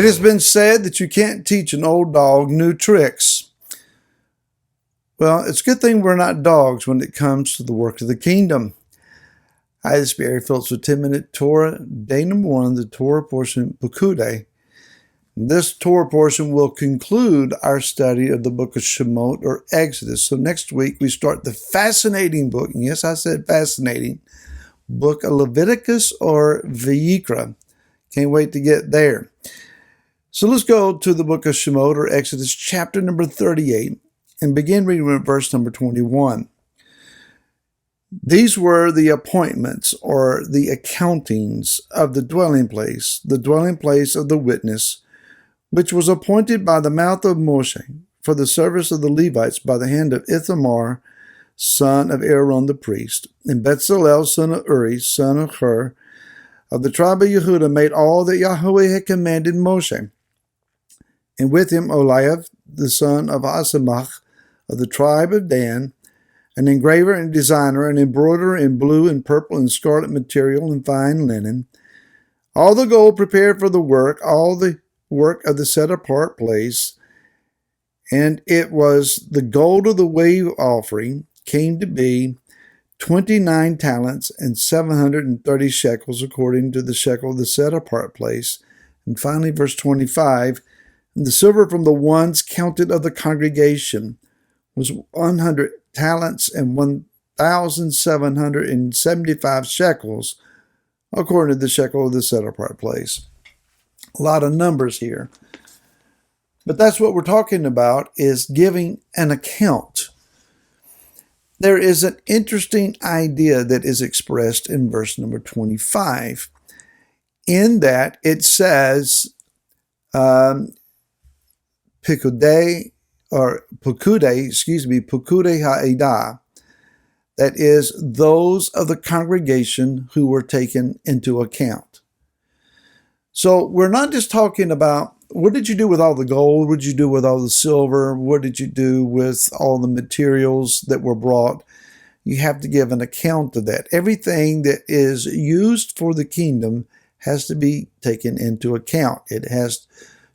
has been said that you can't teach an old dog new tricks. Well, it's a good thing we're not dogs when it comes to the work of the kingdom. Hi, this is Barry Phillips with 10-Minute Torah. Day number 1, the Torah portion, Pekudei. This Torah portion will conclude our study of the book of Shemot or Exodus. So next week we start the fascinating book, and yes, I said fascinating, book of Leviticus or Vayikra. Can't wait to get there. So let's go to the book of Shemot or Exodus chapter number 38 and begin reading with verse number 21. These were the appointments or the accountings of the dwelling place of the witness, which was appointed by the mouth of Moshe for the service of the Levites by the hand of Ithamar, son of Aaron the priest, and Bezalel, son of Uri, son of Hur, of the tribe of Yehudah, made all that Yahweh had commanded Moshe. And with him Oliav, the son of Asamach, of the tribe of Dan, an engraver and designer, an embroiderer in blue and purple and scarlet material and fine linen, all the gold prepared for the work, all the work of the set-apart place, and it was the gold of the wave offering came to be 29 talents and 730 shekels according to the shekel of the set-apart place. And finally, verse 25, and the silver from the ones counted of the congregation was 100 talents and 1,775 shekels according to the shekel of the set-apart place. A lot of numbers here. But that's what we're talking about, is giving an account. There is an interesting idea that is expressed in verse number 25. In that it says, Pekudei Ha'edah. That is, those of the congregation who were taken into account. So we're not just talking about, what did you do with all the gold? What did you do with all the silver? What did you do with all the materials that were brought? You have to give an account of that. Everything that is used for the kingdom has to be taken into account. It has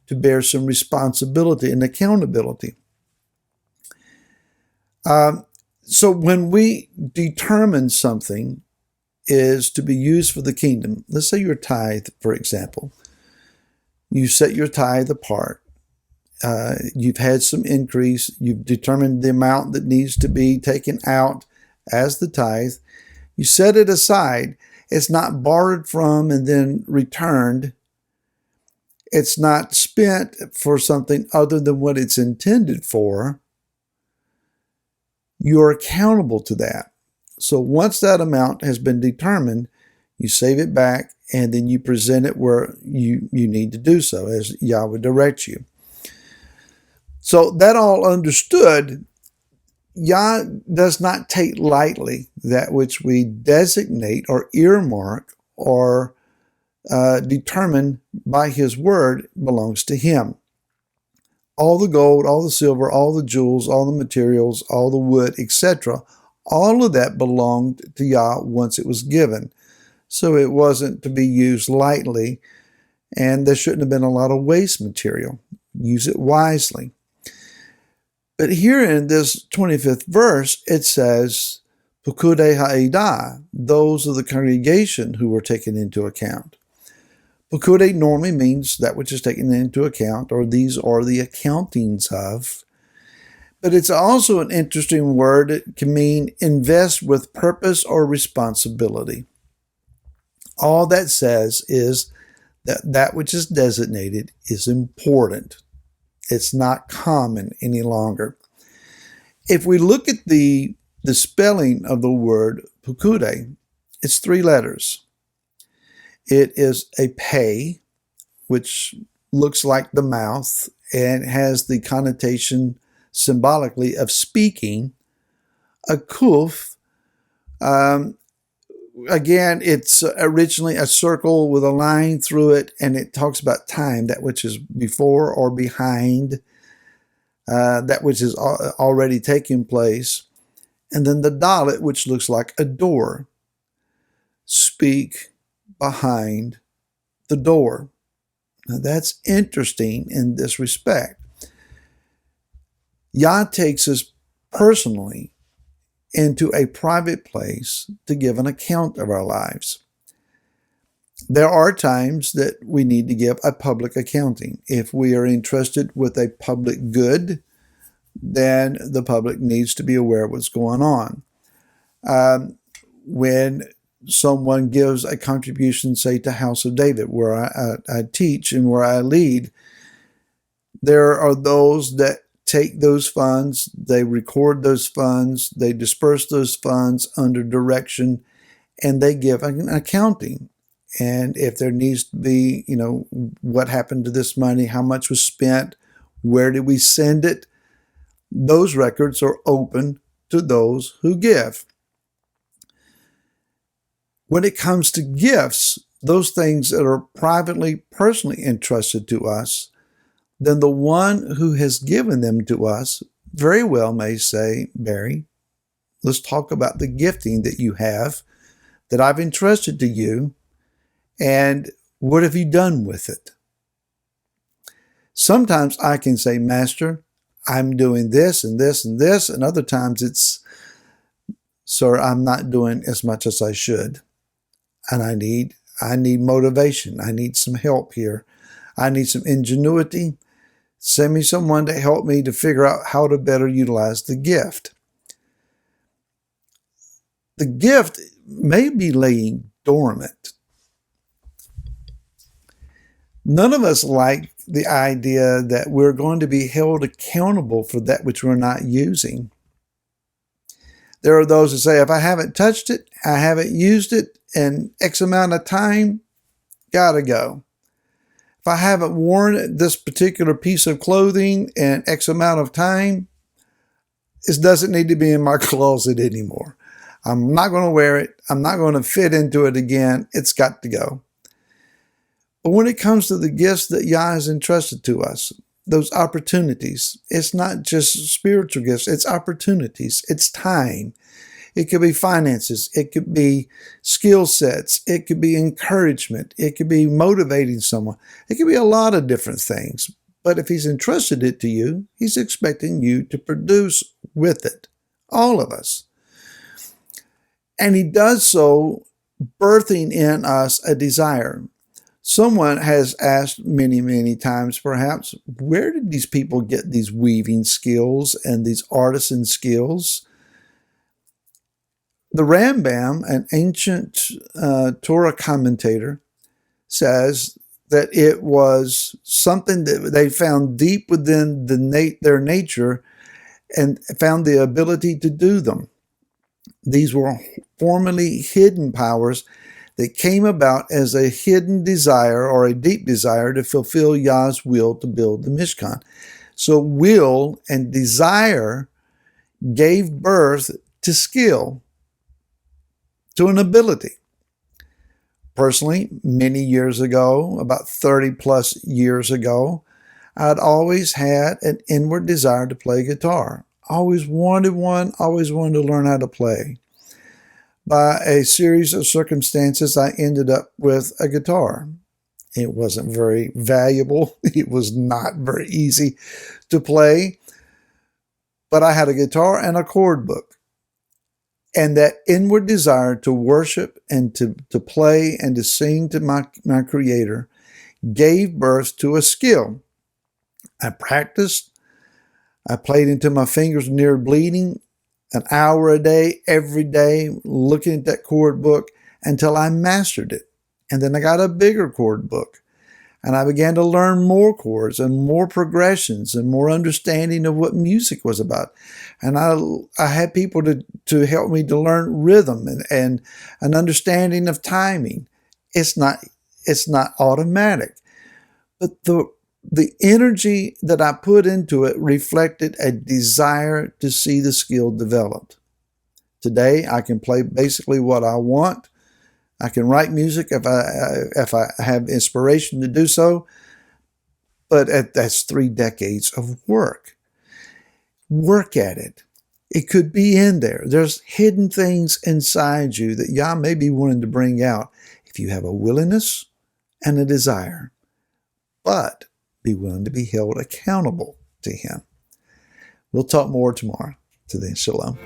to bear some responsibility and accountability. So when we determine something is to be used for the kingdom, let's say your tithe, for example. You set your tithe apart. You've had some increase. You've determined the amount that needs to be taken out as the tithe. You set it aside. It's not borrowed from and then returned. It's not spent for something other than what it's intended for. You're accountable to that. So once that amount has been determined, you save it back and then you present it where you need to do so as Yahweh directs you. So that all understood, Yah does not take lightly that which we designate or earmark or determine by His word belongs to Him. All the gold, all the silver, all the jewels, all the materials, all the wood, etc., all of that belonged to Yah once it was given. So it wasn't to be used lightly, and there shouldn't have been a lot of waste material. Use it wisely. But here in this 25th verse, it says, Pekudei Ha'edah, those of the congregation who were taken into account. Pekudei normally means that which is taken into account, or these are the accountings of. But it's also an interesting word. It can mean invest with purpose or responsibility. All that says is that that which is designated is important. It's not common any longer. If we look at the spelling of the word Pekudei, it's 3 letters. It is a pei, which looks like the mouth and has the connotation symbolically of speaking. A kuf, again, it's originally a circle with a line through it, and it talks about time, that which is before or behind, that which is already taking place. And then the dalet, which looks like a door. Speak behind the door. Now that's interesting in this respect. Yah takes us personally into a private place to give an account of our lives. There are times that we need to give a public accounting. If we are entrusted with a public good, then the public needs to be aware of what's going on. When someone gives a contribution, say, to House of David, where I teach and where I lead, there are those that take those funds, they record those funds, they disperse those funds under direction, and they give an accounting. And if there needs to be, what happened to this money, how much was spent, where did we send it, those records are open to those who give. When it comes to gifts, those things that are privately, personally entrusted to us, then the one who has given them to us very well may say, Barry, let's talk about the gifting that you have that I've entrusted to you, and what have you done with it? Sometimes I can say, Master, I'm doing this and this and this, and other times it's, sir, I'm not doing as much as I should. And I need motivation. I need some help here. I need some ingenuity. Send me someone to help me to figure out how to better utilize the gift. The gift may be laying dormant. None of us like the idea that we're going to be held accountable for that which we're not using. There are those who say, if I haven't touched it, I haven't used it in X amount of time, gotta go. If I haven't worn this particular piece of clothing in X amount of time, it doesn't need to be in my closet anymore. I'm not going to wear it. I'm not going to fit into it again. It's got to go. But when it comes to the gifts that Yah has entrusted to us, those opportunities, it's not just spiritual gifts, it's opportunities, it's time. It could be finances, it could be skill sets, it could be encouragement, it could be motivating someone. It could be a lot of different things. But if he's entrusted it to you, he's expecting you to produce with it, all of us. And he does so birthing in us a desire. Someone has asked many, many times perhaps, where did these people get these weaving skills and these artisan skills? The Rambam, an ancient Torah commentator, says that it was something that they found deep within their nature and found the ability to do them. These were formerly hidden powers that came about as a hidden desire or a deep desire to fulfill Yah's will to build the Mishkan. So will and desire gave birth to skill, to an ability. Personally, many years ago, about 30 plus years ago, I'd always had an inward desire to play guitar. Always wanted one, always wanted to learn how to play. By a series of circumstances, I ended up with a guitar. It wasn't very valuable. It was not very easy to play. But I had a guitar and a chord book. And that inward desire to worship and to play and to sing to my Creator gave birth to a skill. I practiced. I played until my fingers were near bleeding, an hour a day, every day, looking at that chord book until I mastered it. And then I got a bigger chord book. And I began to learn more chords and more progressions and more understanding of what music was about. And I had people to help me to learn rhythm and an understanding of timing. It's not automatic. But the energy that I put into it reflected a desire to see the skill developed. Today, I can play basically what I want. I can write music if I have inspiration to do so, but that's 3 decades of work. Work at it. It could be in there. There's hidden things inside you that Yah may be wanting to bring out if you have a willingness and a desire. but be willing to be held accountable to Him. We'll talk more tomorrow. To then, shalom.